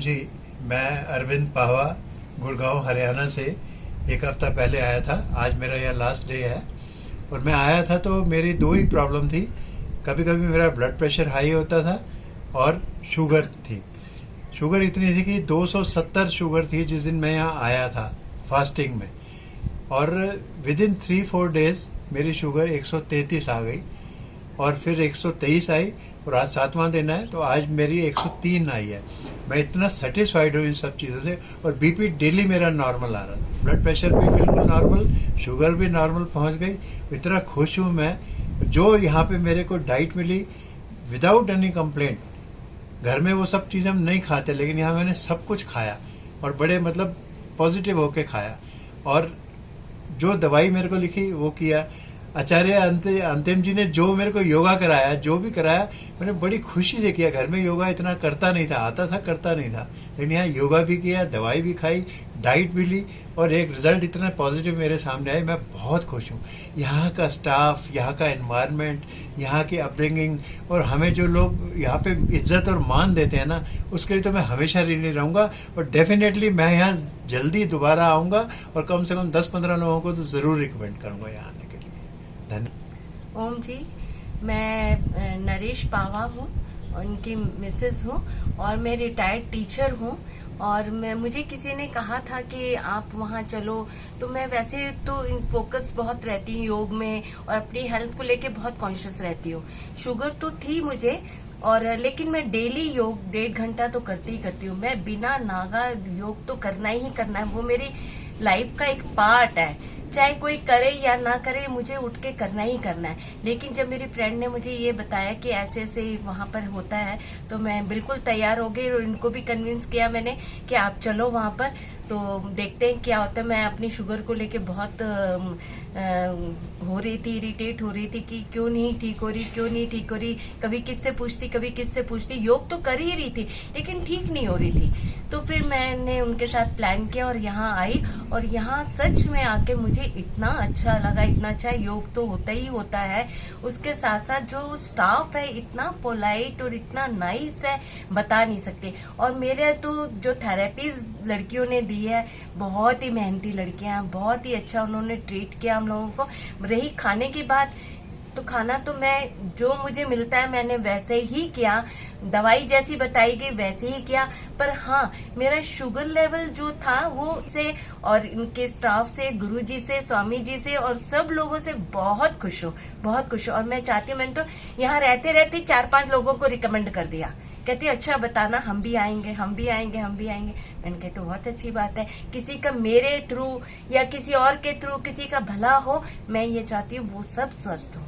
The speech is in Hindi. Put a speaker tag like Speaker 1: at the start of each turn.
Speaker 1: जी, मैं अरविंद पाहवा गुड़गांव हरियाणा से एक हफ्ता पहले आया था। आज मेरा यह लास्ट डे है और मैं आया था तो मेरी दो ही प्रॉब्लम थी। कभी कभी मेरा ब्लड प्रेशर हाई होता था और शुगर थी। शुगर इतनी थी कि 270 शुगर थी जिस दिन मैं यहाँ आया था फास्टिंग में, और विद इन 3-4 डेज मेरी शुगर 133 आ गई और फिर 123 आई और आज 7वां दिन है तो आज मेरी 103 आई है। मैं इतना सेटिस्फाइड हूँ इन सब चीज़ों से। और बीपी डेली मेरा नॉर्मल आ रहा था, ब्लड प्रेशर भी बिल्कुल नॉर्मल, शुगर भी नॉर्मल पहुँच गई। इतना खुश हूँ मैं। जो यहाँ पे मेरे को डाइट मिली विदाउट एनी कंप्लेंट। घर में वो सब चीज़ें हम नहीं खाते, लेकिन यहाँ मैंने सब कुछ खाया और बड़े मतलब पॉजिटिव होके खाया। और जो दवाई मेरे को लिखी वो किया। आचार्य अंतिम जी ने जो मेरे को योगा कराया, जो भी कराया, मैंने बड़ी खुशी से किया। घर में योगा इतना करता नहीं था, आता था करता नहीं था, लेकिन यहाँ योगा भी किया, दवाई भी खाई, डाइट भी ली और एक रिजल्ट इतना पॉजिटिव मेरे सामने आया। मैं बहुत खुश हूँ। यहाँ का स्टाफ, यहाँ का एनवायरनमेंट, यहाँ की अपब्रिंगिंग और हमें जो लोग यहाँ पे इज्जत और मान देते हैं ना, उसके लिए तो मैं हमेशा ऋणी रहूँगा। और डेफिनेटली मैं यहाँ जल्दी दोबारा आऊँगा और कम से कम 10-15 लोगों को तो ज़रूर रिकमेंड करूँगा यहाँ आने के लिए। धन्यवाद।
Speaker 2: ओम जी, मैं नरेश पावा हूँ, उनकी मिसेज हूँ और मैं रिटायर्ड टीचर हूँ। और मुझे किसी ने कहा था कि आप वहाँ चलो, तो मैं वैसे तो फोकस बहुत रहती हूँ योग में और अपनी हेल्थ को लेके बहुत कॉन्शियस रहती हूँ। शुगर तो थी मुझे, और लेकिन मैं डेली योग 1.5 घंटा तो करती ही करती हूँ। मैं बिना नागा योग तो करना ही करना है, वो मेरी लाइफ का एक पार्ट है। चाहे कोई करे या ना करे, मुझे उठ के करना ही करना है। लेकिन जब मेरी फ्रेंड ने मुझे ये बताया कि ऐसे ऐसे वहाँ पर होता है, तो मैं बिल्कुल तैयार हो गई और इनको भी कन्विंस किया मैंने कि आप चलो वहाँ पर, तो देखते हैं क्या होता है। मैं अपनी शुगर को लेके बहुत हो रही थी, इरिटेट हो रही थी कि क्यों नहीं ठीक हो रही, क्यों नहीं ठीक हो रही। कभी किससे पूछती, कभी किससे पूछती। योग तो कर ही रही थी लेकिन ठीक नहीं हो रही थी। तो फिर मैंने उनके साथ प्लान किया और यहाँ आई, और यहाँ सच में आके मुझे इतना अच्छा लगा, इतना अच्छा। योग तो होता ही होता है, उसके साथ साथ जो स्टाफ है इतना पोलाइट और इतना नाइस है, बता नहीं सकते। और मेरे तो जो थेरेपीज लड़कियों ने दी है, बहुत ही मेहनती लड़कियां हैं, बहुत ही अच्छा उन्होंने ट्रीट किया हम लोगों को। रही खाने की बात, तो खाना तो मैं जो मुझे मिलता है मैंने वैसे ही किया, दवाई जैसी बताई गई वैसे ही किया। पर हाँ, मेरा शुगर लेवल जो था वो से और इनके स्टाफ से, गुरुजी से, स्वामी जी से और सब लोगों से बहुत खुश हूँ, बहुत खुश हूँ। और मैं चाहती हूँ, मैंने तो यहाँ रहते रहते 4-5 लोगों को रिकमेंड कर दिया। कहती अच्छा बताना, हम भी आएंगे, हम भी आएंगे, हम भी आएंगे। मैंने कहा तो बहुत अच्छी बात है, किसी का मेरे थ्रू या किसी और के थ्रू किसी का भला हो। मैं ये चाहती हूँ वो सब स्वस्थ हो।